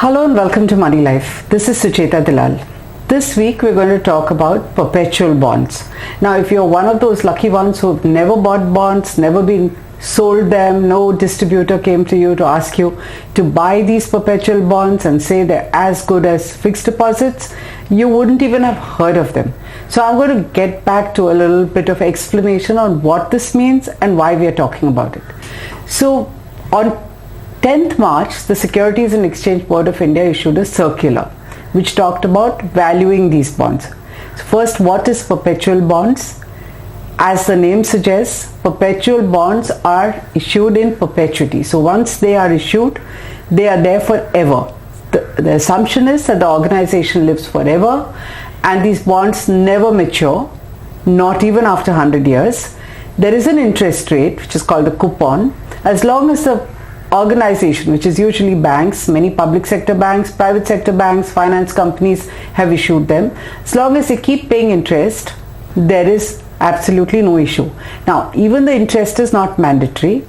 Hello and welcome to Money Life. This is Sucheta Dalal. This week we're going to talk about perpetual bonds. Now, if you're one of those lucky ones who've never bought bonds, never been sold them, no distributor came to you to ask you to buy these perpetual bonds and say they're as good as fixed deposits, you wouldn't even have heard of them. So I'm going to get back to a little bit of explanation on what this means and why we are talking about it. So on 10th March, the Securities and Exchange Board of India issued a circular which talked about valuing these bonds. So first, what is perpetual bonds? As the name suggests, perpetual bonds are issued in perpetuity. So once they are issued, they are there forever. The assumption is that the organization lives forever and these bonds never mature, not even after 100 years. There is an interest rate which is called a coupon. As long as the organization, which is usually banks, many public sector banks, private sector banks, finance companies have issued them. As long as they keep paying interest, there is absolutely no issue. Now, even the interest is not mandatory.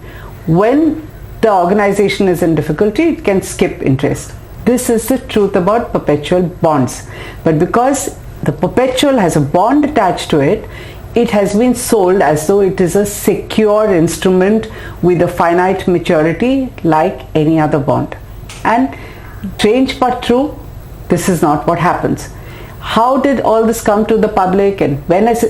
When the organization is in difficulty, it can skip interest. This is the truth about perpetual bonds. But because the perpetual has a bond attached to it, it has been sold as though it is a secure instrument with a finite maturity like any other bond. And strange but true, this is not what happens. How did all this come to the public, and when is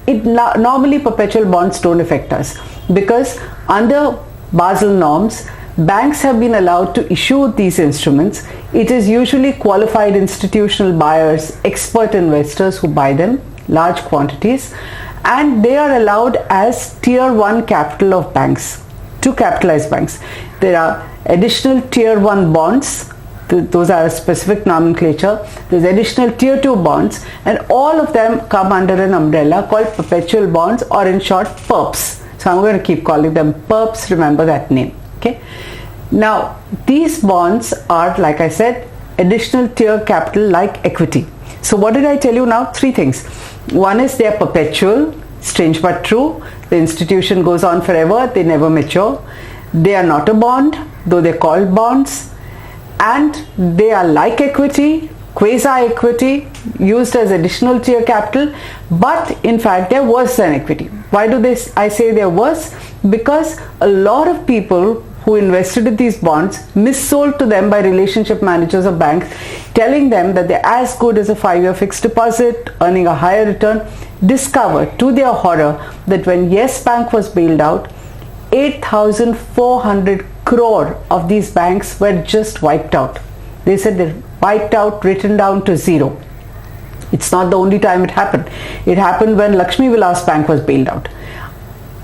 it? Normally perpetual bonds don't affect us because under Basel norms, banks have been allowed to issue these instruments. It is usually qualified institutional buyers, expert investors who buy them, large quantities, and they are allowed as tier 1 capital of banks to capitalize banks. There are additional tier 1 bonds, those are a specific nomenclature. There's additional tier 2 bonds, and all of them come under an umbrella called perpetual bonds, or in short PERPs. So I'm going to keep calling them PERPs, remember that name. Okay. Now these bonds are, like I said, additional tier capital like equity. So what did I tell you now? Three things. One is they are perpetual, strange but true. The institution goes on forever, they never mature. They are not a bond, though they're called bonds. And they are like equity, quasi-equity, used as additional tier capital, but in fact they're worse than equity. Why do I say they're worse? Because a lot of people who invested in these bonds missold to them by relationship managers of banks, telling them that they're as good as a 5-year fixed deposit, earning a higher return, discovered to their horror that when Yes Bank was bailed out, 8,400 crore of these banks were just wiped out. They said they're wiped out, written down to zero. It's not the only time it happened. It happened when Lakshmi Vilas Bank was bailed out.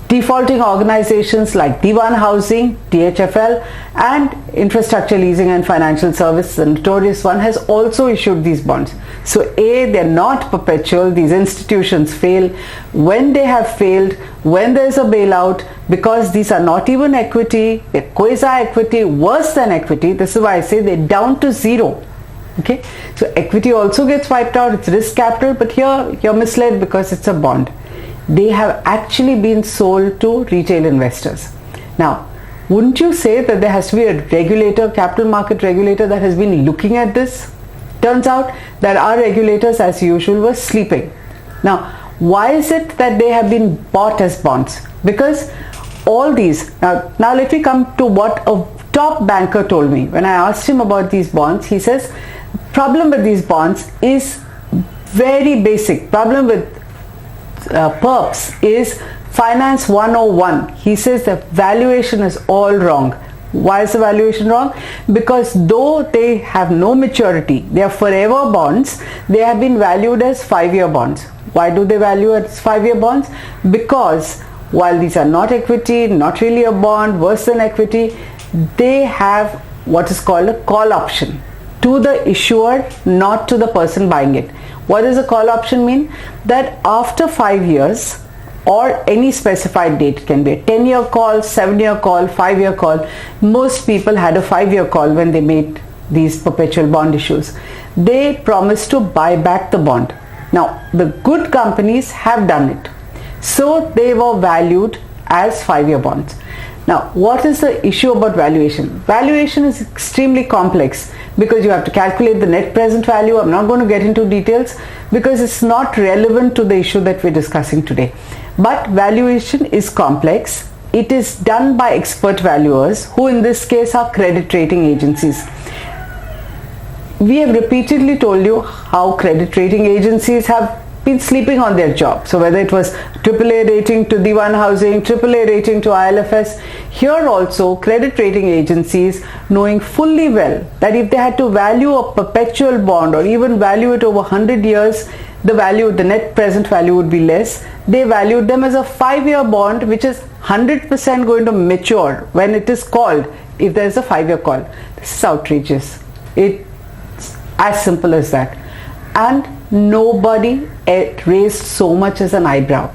Defaulting organizations like Dewan Housing, DHFL, and Infrastructure Leasing and Financial Services, the notorious one, has also issued these bonds. So they're not perpetual. These institutions fail. When they have failed, when there's a bailout, because these are not even equity, they're quasi-equity, worse than equity. This is why I say they're down to zero. Okay, so equity also gets wiped out. It's risk capital, but here you're misled because it's a bond. They have actually been sold to retail investors. Now, wouldn't you say that there has to be a regulator, capital market regulator, that has been looking at this? Turns out that our regulators, as usual, were sleeping. Now, why is it that they have been bought as bonds? Because all these, now let me come to what a top banker told me. When I asked him about these bonds, he says, problem with these bonds is very basic. Problem with PERPs is Finance 101. He says the valuation is all wrong. Why is the valuation wrong? Because though they have no maturity, they are forever bonds, they have been valued as 5-year bonds. Why do they value as 5-year bonds? Because while these are not equity, not really a bond, worse than equity, they have what is called a call option to the issuer, not to the person buying it. What does a call option mean? That after 5 years or any specified date, can be a 10-year call, 7-year call, 5-year call. Most people had a 5-year call when they made these perpetual bond issues. They promised to buy back the bond. Now, the good companies have done it. So they were valued as 5-year bonds. Now, what is the issue about valuation? Valuation is extremely complex because you have to calculate the net present value. I'm not going to get into details because it's not relevant to the issue that we're discussing today. But valuation is complex. It is done by expert valuers, who in this case are credit rating agencies. We have repeatedly told you how credit rating agencies have been sleeping on their job. So whether it was AAA rating to Diwan Housing, AAA rating to ILFS, here also credit rating agencies, knowing fully well that if they had to value a perpetual bond or even value it over 100 years, the net present value would be less. They valued them as a 5-year bond, which is 100% going to mature when it is called, if there is a 5-year call. This is outrageous. It's as simple as that. And nobody raised so much as an eyebrow.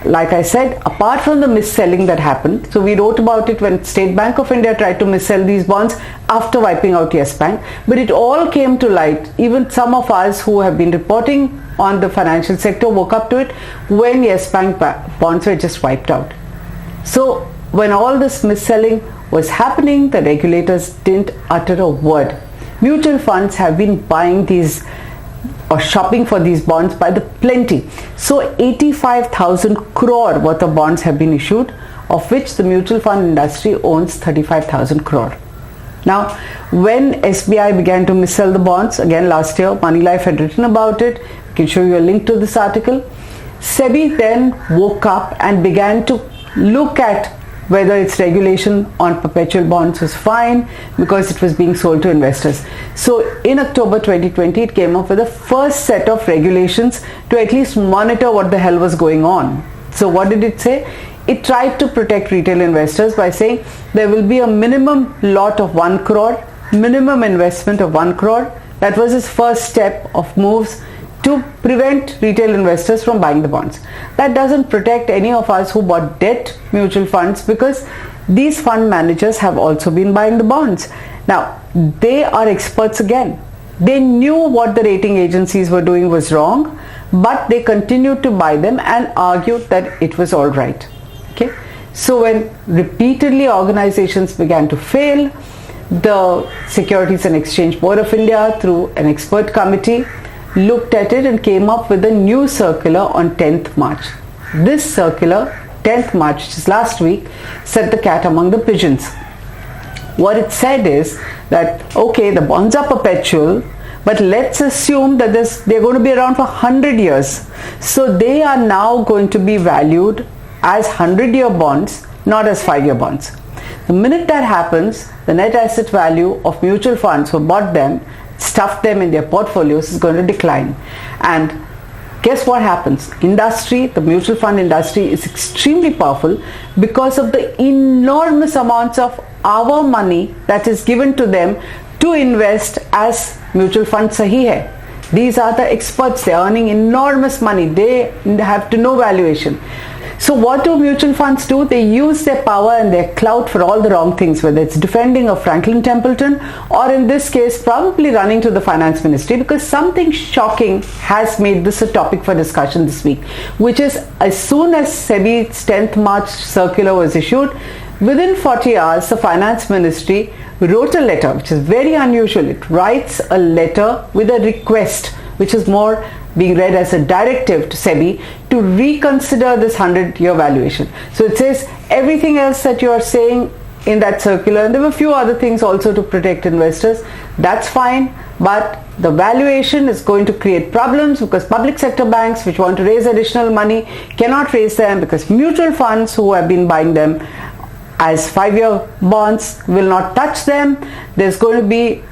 Like I said, apart from the mis-selling that happened, so we wrote about it when State Bank of India tried to mis-sell these bonds after wiping out Yes Bank, but it all came to light. Even some of us who have been reporting on the financial sector woke up to it when Yes Bank bonds were just wiped out. So when all this mis-selling was happening, the regulators didn't utter a word. Mutual funds have been buying these or shopping for these bonds by the plenty. So 85,000 crore worth of bonds have been issued, of which the mutual fund industry owns 35,000 crore. Now, when SBI began to mis-sell the bonds, again last year, Moneylife had written about it. I can show you a link to this article. SEBI then woke up and began to look at whether its regulation on perpetual bonds was fine because it was being sold to investors. So in October 2020, it came up with the first set of regulations to at least monitor what the hell was going on. So what did it say? It tried to protect retail investors by saying there will be a minimum lot of 1 crore, minimum investment of 1 crore. That was its first step of moves to prevent retail investors from buying the bonds. That doesn't protect any of us who bought debt mutual funds, because these fund managers have also been buying the bonds. Now, they are experts again. They knew what the rating agencies were doing was wrong, but they continued to buy them and argued that it was all right. Okay? So when repeatedly organizations began to fail, the Securities and Exchange Board of India, through an expert committee, looked at it and came up with a new circular on 10th March. This circular, 10th March, which is last week, set the cat among the pigeons. What it said is that, okay, the bonds are perpetual, but let's assume that they're going to be around for 100 years. So they are now going to be valued as 100-year bonds, not as 5-year bonds. The minute that happens, the net asset value of mutual funds who bought them, stuffed them in their portfolios, is going to decline. And guess what happens? Industry, the mutual fund industry, is extremely powerful because of the enormous amounts of our money that is given to them to invest as mutual fund sahi hai. These are the experts. They are earning enormous money. They have to know valuation. So what do mutual funds do? They use their power and their clout for all the wrong things, whether it's defending of Franklin Templeton, or in this case probably running to the finance ministry, because something shocking has made this a topic for discussion this week, which is, as soon as SEBI's 10th March circular was issued, within 40 hours the finance ministry wrote a letter, which is very unusual. It writes a letter with a request, which is more being read as a directive to SEBI to reconsider this 100-year valuation. So it says everything else that you are saying in that circular, and there were a few other things also to protect investors, that's fine, but the valuation is going to create problems because public sector banks which want to raise additional money cannot raise them, because mutual funds who have been buying them as 5-year bonds will not touch them. There's going to be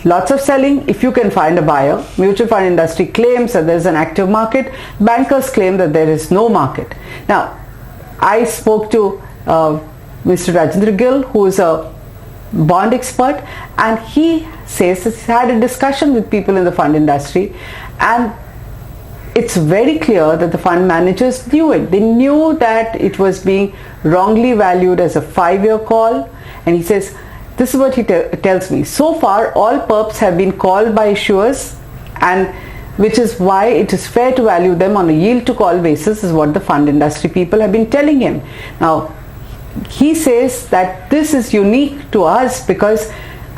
lots of selling if you can find a buyer. Mutual fund industry claims that there is an active market. Bankers claim that there is no market. Now, I spoke to Mr. Rajendra Gill, who is a bond expert, and he says that he's had a discussion with people in the fund industry, and it's very clear that the fund managers knew it. They knew that it was being wrongly valued as a 5-year call, and he says, this is what he tells me. So far, all perps have been called by issuers, and which is why it is fair to value them on a yield to call basis, is what the fund industry people have been telling him. Now, he says that this is unique to us because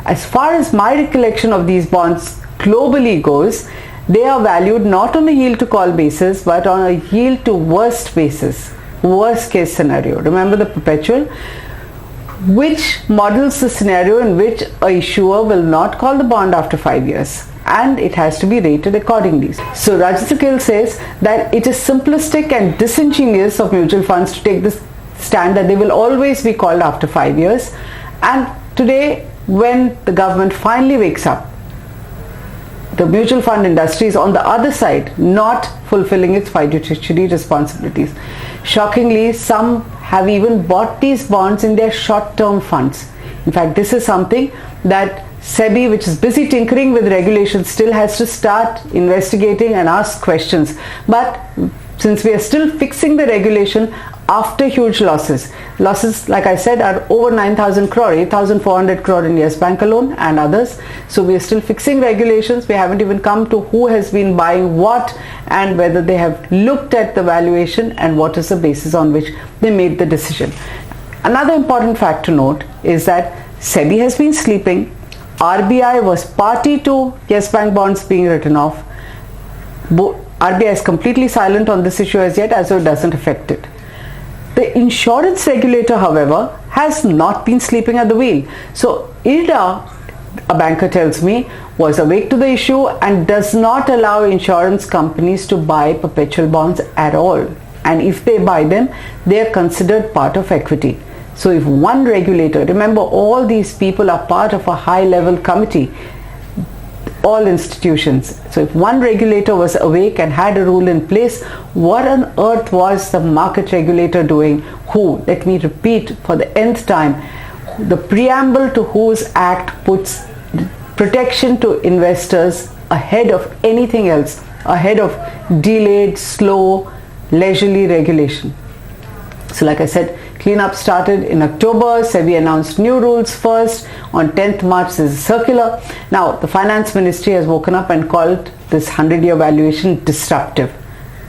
As far as my recollection of these bonds globally goes, they are valued not on a yield to call basis but on a yield to worst basis, worst case scenario. Remember the perpetual, which models the scenario in which a issuer will not call the bond after 5 years, and it has to be rated accordingly. So Rajat Gill says that it is simplistic and disingenuous of mutual funds to take this stand that they will always be called after 5 years. And today, when the government finally wakes up, the mutual fund industry is on the other side, not fulfilling its fiduciary responsibilities. Shockingly, some have even bought these bonds in their short-term funds. In fact, this is something that SEBI, which is busy tinkering with regulations, still has to start investigating and ask questions. But since we are still fixing the regulation after huge losses, like I said, are over 9,000 crore, 8,400 crore in Yes Bank alone and others. So we are still fixing regulations. We haven't even come to who has been buying what and whether they have looked at the valuation and what is the basis on which they made the decision. Another important fact to note is that SEBI has been sleeping. RBI was party to Yes Bank bonds being written off. RBI is completely silent on this issue as yet, as though it doesn't affect it. The insurance regulator, however, has not been sleeping at the wheel. So IRDA, a banker tells me, was awake to the issue and does not allow insurance companies to buy perpetual bonds at all. And if they buy them, they are considered part of equity. So if one regulator, remember all these people are part of a high level committee, all institutions. So if one regulator was awake and had a rule in place, what on earth was the market regulator doing? Who, let me repeat for the nth time, the preamble to whose act puts protection to investors ahead of anything else, ahead of delayed, slow, leisurely regulation. So like I said, cleanup started in October. SEBI announced new rules first. On 10th March, there's a circular. Now, the Finance Ministry has woken up and called this 100-year valuation disruptive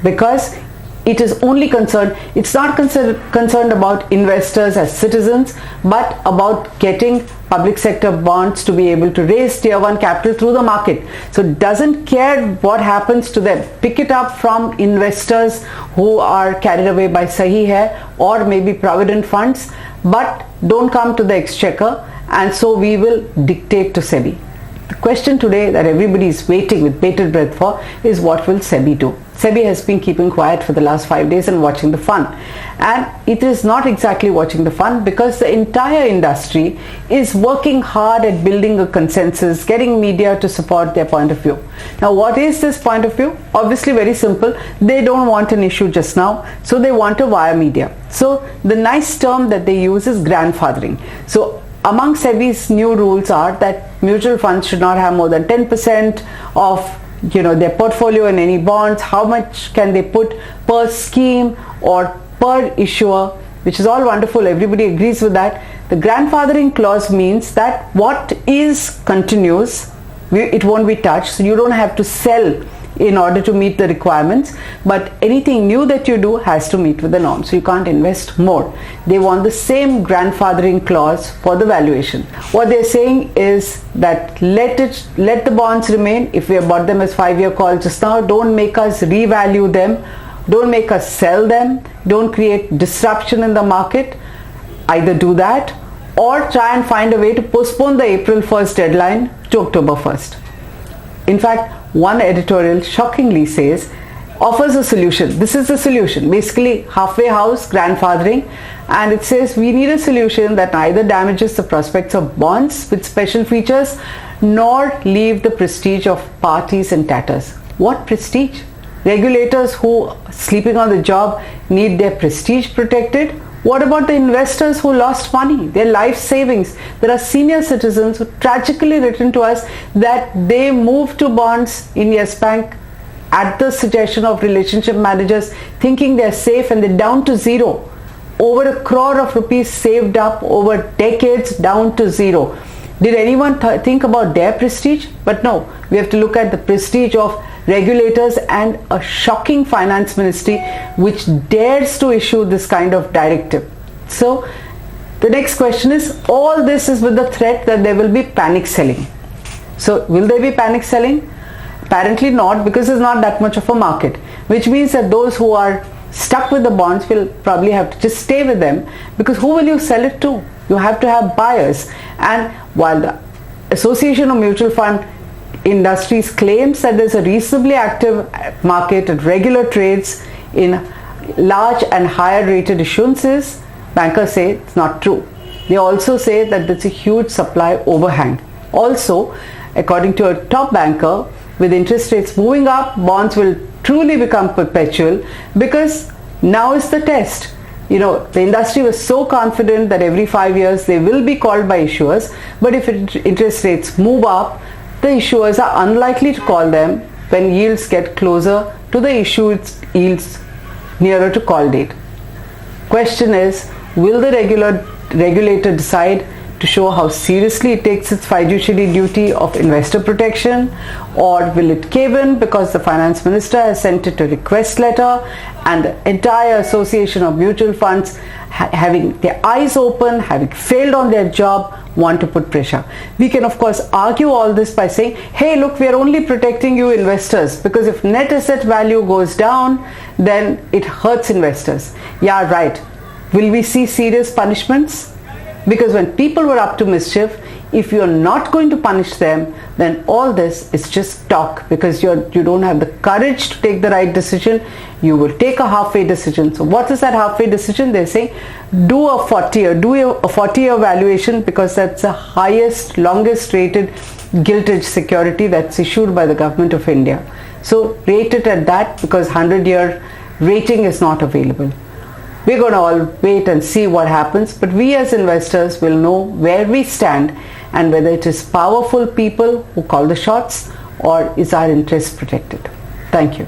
because it is only concerned, it's not concerned about investors as citizens, but about getting public sector bonds to be able to raise tier 1 capital through the market. So it doesn't care what happens to them. Pick it up from investors who are carried away by Sahi Hai or maybe provident funds, but don't come to the exchequer, and so we will dictate to SEBI. The question today that everybody is waiting with bated breath for is, what will SEBI do? SEBI has been keeping quiet for the last 5 days and watching the fun. And it is not exactly watching the fun because the entire industry is working hard at building a consensus, getting media to support their point of view. Now, what is this point of view? Obviously very simple. They don't want an issue just now, so they want a via media. So the nice term that they use is grandfathering. So among SEBI's new rules are that mutual funds should not have more than 10% of their portfolio in any bonds. How much can they put per scheme or per issuer, which is all wonderful. Everybody agrees with that. The grandfathering clause means that what is continuous, it won't be touched. So you don't have to sell in order to meet the requirements, but anything new that you do has to meet with the norm. So you can't invest more. They want the same grandfathering clause for the valuation. What they're saying is that let the bonds remain. If we have bought them as 5-year calls just now, don't make us revalue them, don't make us sell them, don't create disruption in the market. Either do that or try and find a way to postpone the April 1st deadline to October 1st. In fact, one editorial shockingly says, offers a solution. This is the solution, basically halfway house grandfathering, and it says we need a solution that neither damages the prospects of bonds with special features nor leave the prestige of parties in tatters. What prestige? Regulators who are sleeping on the job need their prestige protected. What about the investors who lost money, their life savings? There are senior citizens who tragically written to us that they moved to bonds in Yes Bank at the suggestion of relationship managers, thinking they're safe, and they're down to zero. Over 1 crore of rupees saved up over decades, down to zero. Did anyone think about their prestige? But no, we have to look at the prestige of regulators and a shocking finance ministry which dares to issue this kind of directive. So The next question is, all this is with the threat that there will be panic selling. So will there be panic selling? Apparently not, because there's not that much of a market, which means that those who are stuck with the bonds will probably have to just stay with them, because who will you sell it to? You have to have buyers. And while the Association of Mutual Fund Industries claims that there's a reasonably active market at regular trades in large and higher rated issuances, bankers say it's not true. They also say that there's a huge supply overhang. Also, according to a top banker, with interest rates moving up, bonds will truly become perpetual, because now is the test. You know, the industry was so confident that every 5 years they will be called by issuers, but if interest rates move up, the issuers are unlikely to call them when yields get closer to the issued yields nearer to call date. Question is, will the regulator decide to show how seriously it takes its fiduciary duty of investor protection, or will it cave in because the finance minister has sent it a request letter and the entire Association of Mutual Funds, having their eyes open, having failed on their job, want to put pressure? We can of course argue all this by saying, hey look, we are only protecting you investors, because if net asset value goes down, then it hurts investors. Yeah, right. Will we see serious punishments? Because when people were up to mischief, if you're not going to punish them, then all this is just talk, because you don't have the courage to take the right decision. You will take a halfway decision. So what is that halfway decision? They're saying, do a 40-year valuation, because that's the highest, longest rated gilted security that's issued by the government of India. So rate it at that, because 100-year rating is not available. We're going to all wait and see what happens, but we as investors will know where we stand and whether it is powerful people who call the shots, or is our interest protected. Thank you.